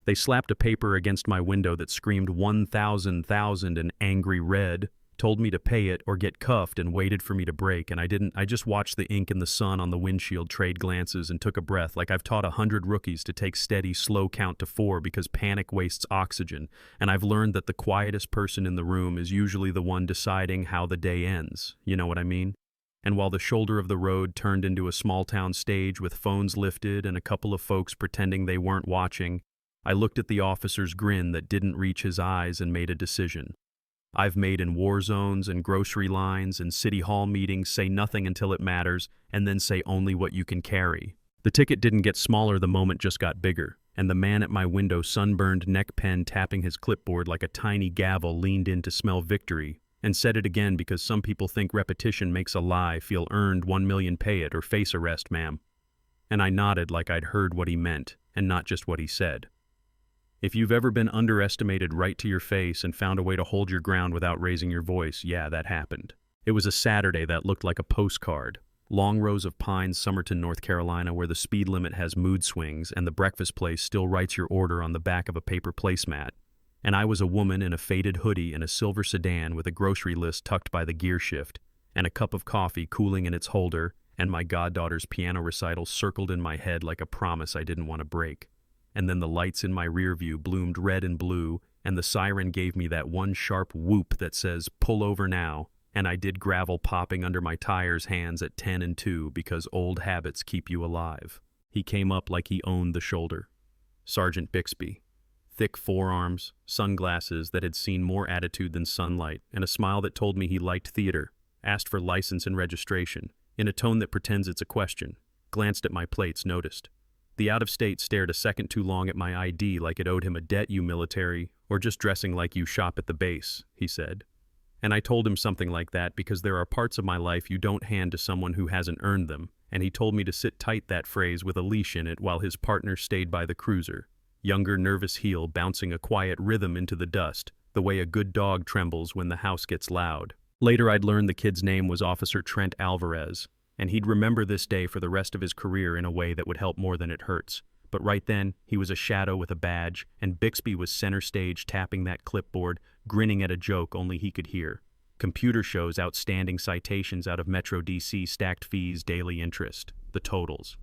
They slapped a paper against my window that screamed 1,000 in angry red, told me to pay it or get cuffed, and waited for me to break, and I didn't. I just watched the ink in the sun on the windshield, trade glances, and took a breath like I've taught 100 rookies to take steady, slow count to 4 because panic wastes oxygen, and I've learned that the quietest person in the room is usually the one deciding how the day ends. You know what I mean? And while the shoulder of the road turned into a small-town stage with phones lifted and a couple of folks pretending they weren't watching, I looked at the officer's grin that didn't reach his eyes and made a decision. I've made in war zones and grocery lines and city hall meetings say nothing until it matters and then say only what you can carry. The ticket didn't get smaller, the moment just got bigger, and the man at my window, sunburned neck pen tapping his clipboard like a tiny gavel, leaned in to smell victory and said it again because some people think repetition makes a lie feel earned. 1 million, pay it or face arrest, ma'am. And I nodded like I'd heard what he meant and not just what he said. If you've ever been underestimated right to your face and found a way to hold your ground without raising your voice, yeah, that happened. It was a Saturday that looked like a postcard. Long rows of pines, Somerton, North Carolina, where the speed limit has mood swings and the breakfast place still writes your order on the back of a paper placemat. And I was a woman in a faded hoodie in a silver sedan with a grocery list tucked by the gear shift, and a cup of coffee cooling in its holder, and my goddaughter's piano recital circled in my head like a promise I didn't want to break. And then the lights in my rear view bloomed red and blue, and the siren gave me that one sharp whoop that says, "Pull over now," and I did gravel popping under my tires hands at 10 and 2 because old habits keep you alive. He came up like he owned the shoulder. Sergeant Bixby. Thick forearms, sunglasses that had seen more attitude than sunlight, and a smile that told me he liked theater, asked for license and registration, in a tone that pretends it's a question, glanced at my plates, noticed. The out-of-state stared a second too long at my ID like it owed him a debt. "You military, or just dressing like you shop at the base," he said. And I told him something like that because there are parts of my life you don't hand to someone who hasn't earned them, and he told me to sit tight, that phrase with a leash in it, while his partner stayed by the cruiser. Younger, nervous heel bouncing a quiet rhythm into the dust, the way a good dog trembles when the house gets loud. Later I'd learned the kid's name was Officer Trent Alvarez, and he'd remember this day for the rest of his career in a way that would help more than it hurts. But right then, he was a shadow with a badge, and Bixby was center stage tapping that clipboard, grinning at a joke only he could hear. Computer shows, outstanding citations out of Metro DC, stacked fees, daily interest, the totals.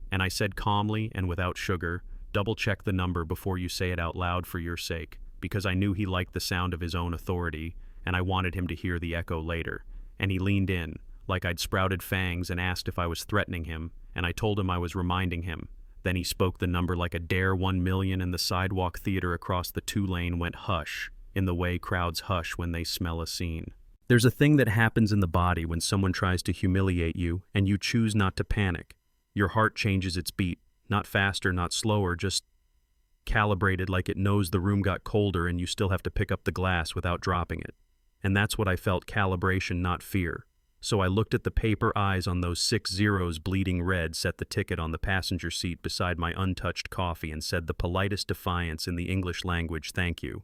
And I said calmly and without sugar, "Double-check the number before you say it out loud for your sake," because I knew he liked the sound of his own authority, and I wanted him to hear the echo later. And he leaned in, like I'd sprouted fangs, and asked if I was threatening him, and I told him I was reminding him. Then he spoke the number like a dare, 1 million, and the sidewalk theater across the 2-lane went hush, in the way crowds hush when they smell a scene. There's a thing that happens in the body when someone tries to humiliate you, and you choose not to panic. Your heart changes its beat, not faster, not slower, just calibrated, like it knows the room got colder and you still have to pick up the glass without dropping it. And that's what I felt, calibration, not fear. So I looked at the paper, eyes on those 6 zeros bleeding red, set the ticket on the passenger seat beside my untouched coffee, and said the politest defiance in the English language, "Thank you."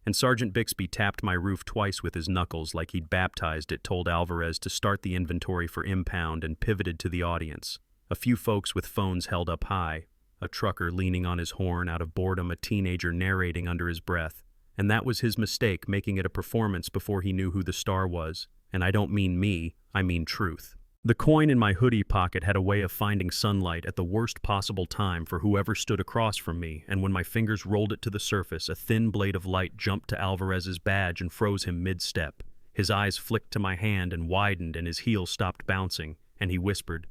And Sergeant Bixby tapped my roof twice with his knuckles like he'd baptized it, told Alvarez to start the inventory for impound, and pivoted to the audience. A few folks with phones held up high, a trucker leaning on his horn out of boredom, a teenager narrating under his breath. And that was his mistake, making it a performance before he knew who the star was. And I don't mean me, I mean truth. The coin in my hoodie pocket had a way of finding sunlight at the worst possible time for whoever stood across from me, and when my fingers rolled it to the surface, a thin blade of light jumped to Alvarez's badge and froze him mid-step. His eyes flicked to my hand and widened, and his heel stopped bouncing, and he whispered,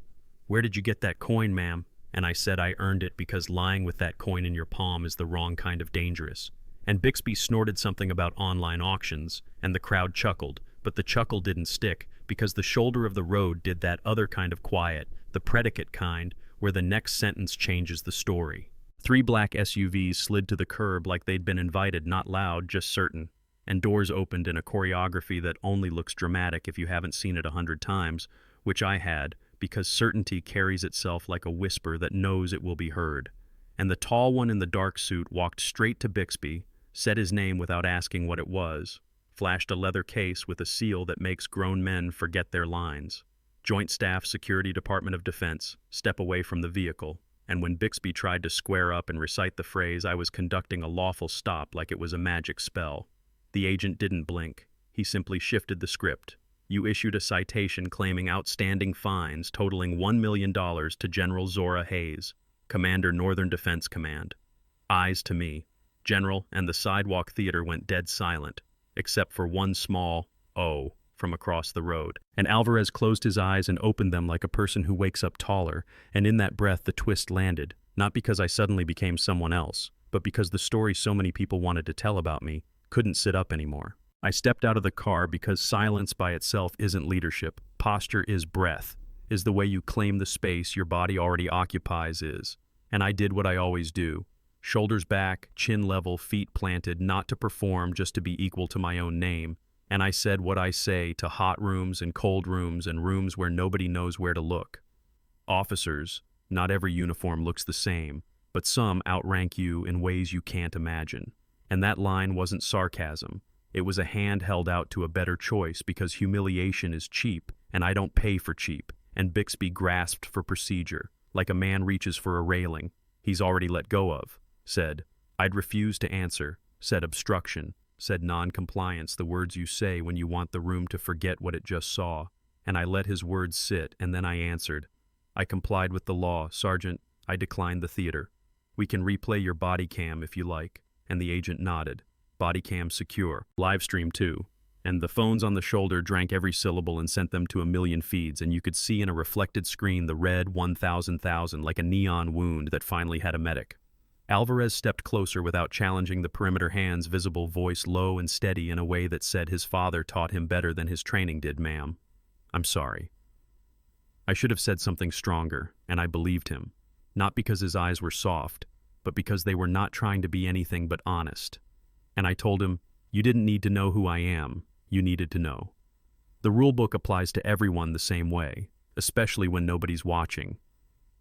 "Where did you get that coin, ma'am?" And I said I earned it because lying with that coin in your palm is the wrong kind of dangerous. And Bixby snorted something about online auctions, and the crowd chuckled, but the chuckle didn't stick because the shoulder of the road did that other kind of quiet, the predicate kind, where the next sentence changes the story. 3 black SUVs slid to the curb like they'd been invited, not loud, just certain, and doors opened in a choreography that only looks dramatic if you haven't seen it 100 times, which I had, because certainty carries itself like a whisper that knows it will be heard. And the tall one in the dark suit walked straight to Bixby, said his name without asking what it was, flashed a leather case with a seal that makes grown men forget their lines. Joint Staff, Security, Department of Defense, step away from the vehicle. And when Bixby tried to square up and recite the phrase, I was conducting a lawful stop like it was a magic spell. The agent didn't blink. He simply shifted the script. You issued a citation claiming outstanding fines totaling $1 million to General Zora Hayes, Commander Northern Defense Command. Eyes to me. General and the sidewalk theater went dead silent, except for one small "oh" from across the road. And Alvarez closed his eyes and opened them like a person who wakes up taller, and in that breath the twist landed, not because I suddenly became someone else, but because the story so many people wanted to tell about me couldn't sit up anymore. I stepped out of the car because silence by itself isn't leadership. Posture is breath, is the way you claim the space your body already occupies is. And I did what I always do. Shoulders back, chin level, feet planted, not to perform, just to be equal to my own name. And I said what I say to hot rooms and cold rooms and rooms where nobody knows where to look. Officers, not every uniform looks the same, but some outrank you in ways you can't imagine. And that line wasn't sarcasm. It was a hand held out to a better choice because humiliation is cheap, and I don't pay for cheap. And Bixby grasped for procedure, like a man reaches for a railing he's already let go of. Said, I'd refuse to answer. Said obstruction. Said non-compliance, the words you say when you want the room to forget what it just saw. And I let his words sit, and then I answered. I complied with the law, Sergeant. I declined the theater. We can replay your body cam if you like. And the agent nodded. Body cam secure. Live stream too. And the phones on the shoulder drank every syllable and sent them to 1 million feeds, and you could see in a reflected screen the red 1,000,000 like a neon wound that finally had a medic. Alvarez stepped closer without challenging the perimeter hand's visible voice low and steady in a way that said his father taught him better than his training did, ma'am. I'm sorry. I should have said something stronger, and I believed him. Not because his eyes were soft, but because they were not trying to be anything but honest. And I told him, you didn't need to know who I am, you needed to know. The rulebook applies to everyone the same way, especially when nobody's watching.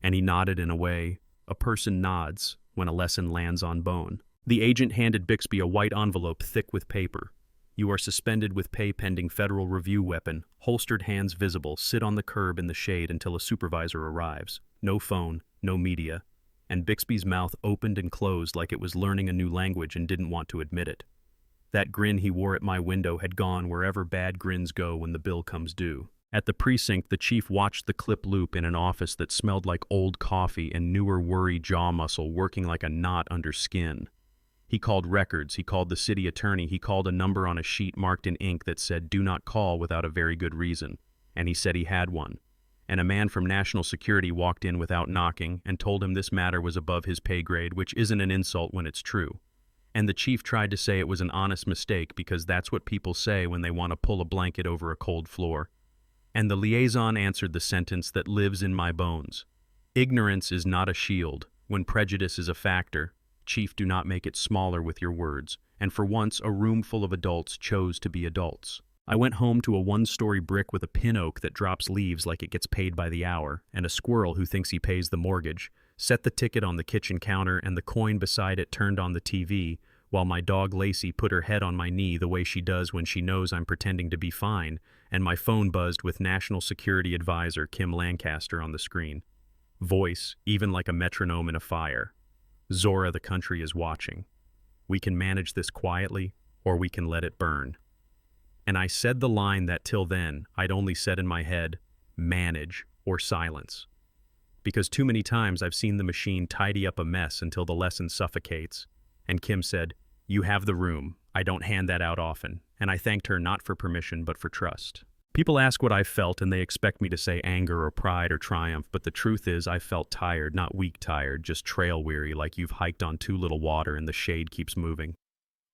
And he nodded in a way a person nods when a lesson lands on bone. The agent handed Bixby a white envelope thick with paper. You are suspended with pay pending federal review weapon, holstered hands visible, sit on the curb in the shade until a supervisor arrives. No phone, no media. And Bixby's mouth opened and closed like it was learning a new language and didn't want to admit it. That grin he wore at my window had gone wherever bad grins go when the bill comes due. At the precinct, the chief watched the clip loop in an office that smelled like old coffee and newer worry jaw muscle working like a knot under skin. He called records, he called the city attorney, he called a number on a sheet marked in ink that said, do not call without a very good reason. And he said he had one. And a man from national security walked in without knocking and told him this matter was above his pay grade, which isn't an insult when it's true. And the chief tried to say it was an honest mistake because that's what people say when they want to pull a blanket over a cold floor. And the liaison answered the sentence that lives in my bones. Ignorance is not a shield. When prejudice is a factor, Chief, do not make it smaller with your words. And for once, a room full of adults chose to be adults. I went home to a one-story brick with a pin oak that drops leaves like it gets paid by the hour, and a squirrel who thinks he pays the mortgage, set the ticket on the kitchen counter, and the coin beside it turned on the TV, while my dog Lacey put her head on my knee the way she does when she knows I'm pretending to be fine, and my phone buzzed with National Security Advisor Kim Lancaster on the screen. Voice, even like a metronome in a fire. Zora, the country is watching. We can manage this quietly, or we can let it burn. And I said the line that till then I'd only said in my head, manage or silence. Because too many times I've seen the machine tidy up a mess until the lesson suffocates. And Kim said, you have the room. I don't hand that out often. And I thanked her not for permission, but for trust. People ask what I felt and they expect me to say anger or pride or triumph, but the truth is I felt tired, not weak tired, just trail weary, like you've hiked on too little water and the shade keeps moving.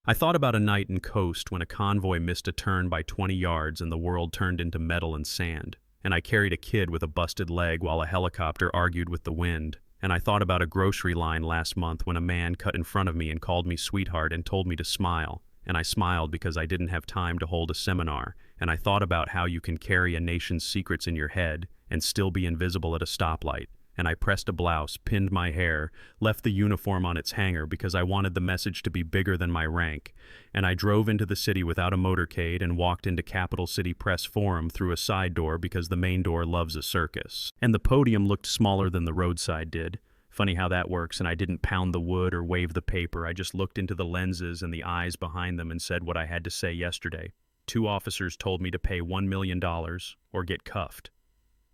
I thought about a night in Coast when a convoy missed a turn by 20 yards and the world turned into metal and sand. And I carried a kid with a busted leg while a helicopter argued with the wind. And I thought about a grocery line last month when a man cut in front of me and called me sweetheart and told me to smile. And I smiled because I didn't have time to hold a seminar. And I thought about how you can carry a nation's secrets in your head and still be invisible at a stoplight. And I pressed a blouse, pinned my hair, left the uniform on its hanger because I wanted the message to be bigger than my rank. And I drove into the city without a motorcade and walked into Capital City Press Forum through a side door because the main door loves a circus. And the podium looked smaller than the roadside did. Funny how that works, and I didn't pound the wood or wave the paper. I just looked into the lenses and the eyes behind them and said what I had to say yesterday. 2 officers told me to pay $1 million or get cuffed.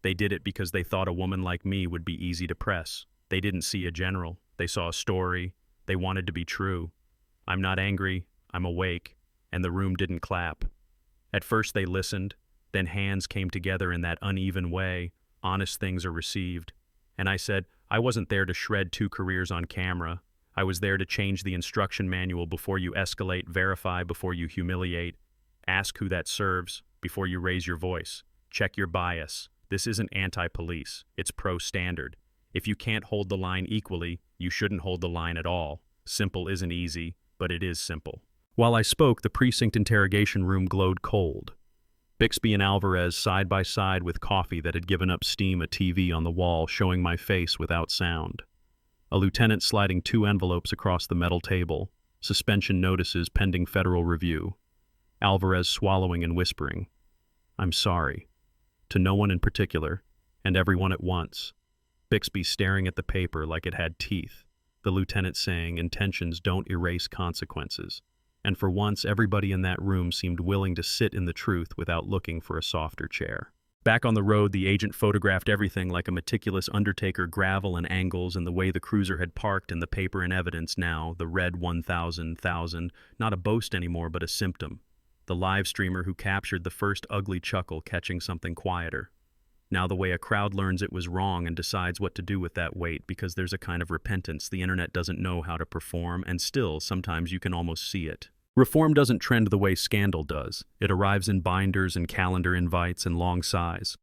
They did it because they thought a woman like me would be easy to press. They didn't see a general. They saw a story. They wanted to be true. I'm not angry. I'm awake. And the room didn't clap. At first they listened. Then hands came together in that uneven way. Honest things are received. And I said, I wasn't there to shred 2 careers on camera. I was there to change the instruction manual before you escalate, verify before you humiliate, ask who that serves before you raise your voice, check your bias. This isn't anti-police, it's pro-standard. If you can't hold the line equally, you shouldn't hold the line at all. Simple isn't easy, but it is simple. While I spoke, the precinct interrogation room glowed cold. Bixby and Alvarez side by side with coffee that had given up steam, a TV on the wall showing my face without sound. A lieutenant sliding 2 envelopes across the metal table, suspension notices pending federal review. Alvarez swallowing and whispering, I'm sorry. To no one in particular, and everyone at once. Bixby staring at the paper like it had teeth. The lieutenant saying intentions don't erase consequences. And for once, everybody in that room seemed willing to sit in the truth without looking for a softer chair. Back on the road, the agent photographed everything like a meticulous undertaker, gravel and angles and the way the cruiser had parked and the paper in evidence now, the red 1,000, not a boast anymore but a symptom. The live streamer who captured the first ugly chuckle catching something quieter. Now the way a crowd learns it was wrong and decides what to do with that weight because there's a kind of repentance. The internet doesn't know how to perform, and still, sometimes you can almost see it. Reform doesn't trend the way scandal does. It arrives in binders and calendar invites and long sighs.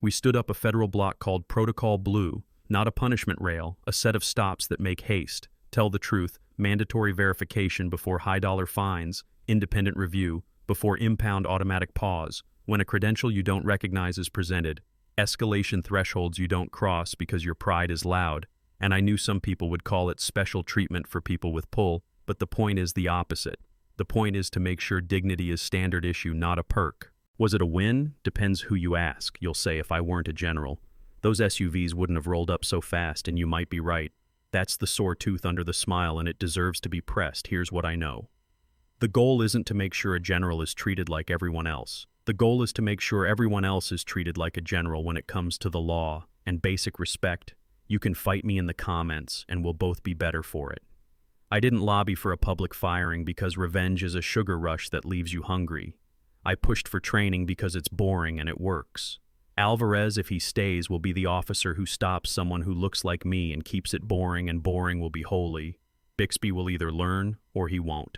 We stood up a federal block called Protocol Blue, not a punishment rail, a set of stops that make haste, tell the truth, mandatory verification before high-dollar fines, independent review, before impound automatic pause, when a credential you don't recognize is presented, escalation thresholds you don't cross because your pride is loud, and I knew some people would call it special treatment for people with pull, but the point is the opposite. The point is to make sure dignity is standard issue, not a perk. Was it a win? Depends who you ask. You'll say if I weren't a general. Those SUVs wouldn't have rolled up so fast, and you might be right. That's the sore tooth under the smile, and it deserves to be pressed. Here's what I know. The goal isn't to make sure a general is treated like everyone else. The goal is to make sure everyone else is treated like a general when it comes to the law and basic respect. You can fight me in the comments, and we'll both be better for it. I didn't lobby for a public firing because revenge is a sugar rush that leaves you hungry. I pushed for training because it's boring and it works. Alvarez, if he stays, will be the officer who stops someone who looks like me and keeps it boring, and boring will be holy. Bixby will either learn or he won't.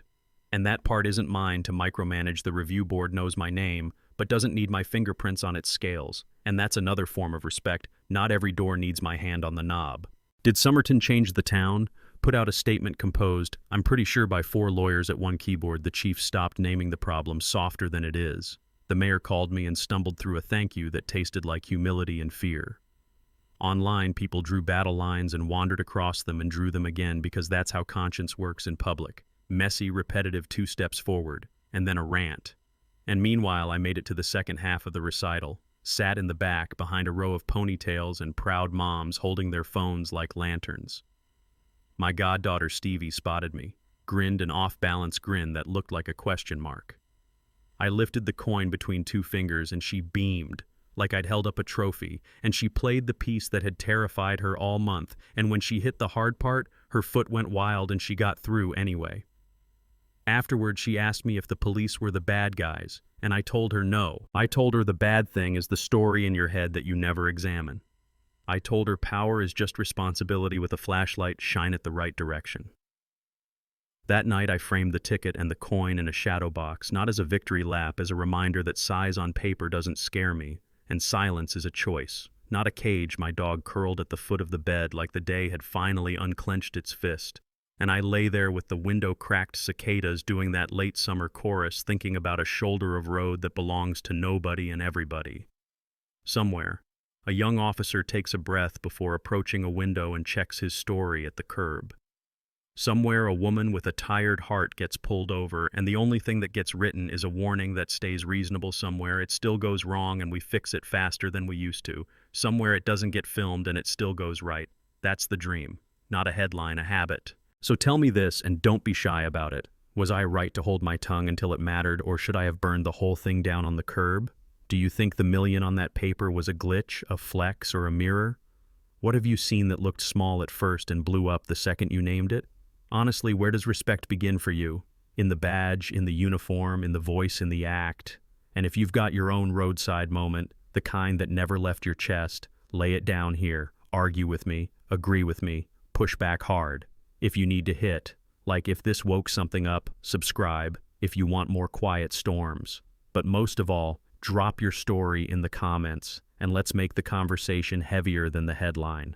And that part isn't mine to micromanage. The review board knows my name, but doesn't need my fingerprints on its scales. And that's another form of respect. Not every door needs my hand on the knob. Did Somerton change the town? Put out a statement composed, I'm pretty sure by 4 lawyers at one keyboard. The chief stopped naming the problem softer than it is. The mayor called me and stumbled through a thank you that tasted like humility and fear. Online, people drew battle lines and wandered across them and drew them again because that's how conscience works in public. Messy, repetitive 2 steps forward, and then a rant. And meanwhile, I made it to the second half of the recital, sat in the back behind a row of ponytails and proud moms holding their phones like lanterns. My goddaughter Stevie spotted me, grinned an off-balance grin that looked like a question mark. I lifted the coin between 2 fingers and she beamed, like I'd held up a trophy, and she played the piece that had terrified her all month, and when she hit the hard part, her foot went wild and she got through anyway. Afterward, she asked me if the police were the bad guys, and I told her no. I told her the bad thing is the story in your head that you never examine. I told her power is just responsibility with a flashlight, shine it the right direction. That night, I framed the ticket and the coin in a shadow box, not as a victory lap, as a reminder that size on paper doesn't scare me, and silence is a choice, not a cage. My dog curled at the foot of the bed like the day had finally unclenched its fist. And I lay there with the window-cracked cicadas doing that late summer chorus, thinking about a shoulder of road that belongs to nobody and everybody. Somewhere, a young officer takes a breath before approaching a window and checks his story at the curb. Somewhere, a woman with a tired heart gets pulled over, and the only thing that gets written is a warning that stays reasonable. Somewhere, it still goes wrong and we fix it faster than we used to. Somewhere, it doesn't get filmed and it still goes right. That's the dream. Not a headline, a habit. So tell me this, and don't be shy about it. Was I right to hold my tongue until it mattered, or should I have burned the whole thing down on the curb? Do you think the million on that paper was a glitch, a flex, or a mirror? What have you seen that looked small at first and blew up the second you named it? Honestly, where does respect begin for you? In the badge, in the uniform, in the voice, in the act? And if you've got your own roadside moment, the kind that never left your chest, lay it down here, argue with me, agree with me, push back hard. If you need to hit, like if this woke something up, subscribe, if you want more quiet storms. But most of all, drop your story in the comments, and let's make the conversation heavier than the headline.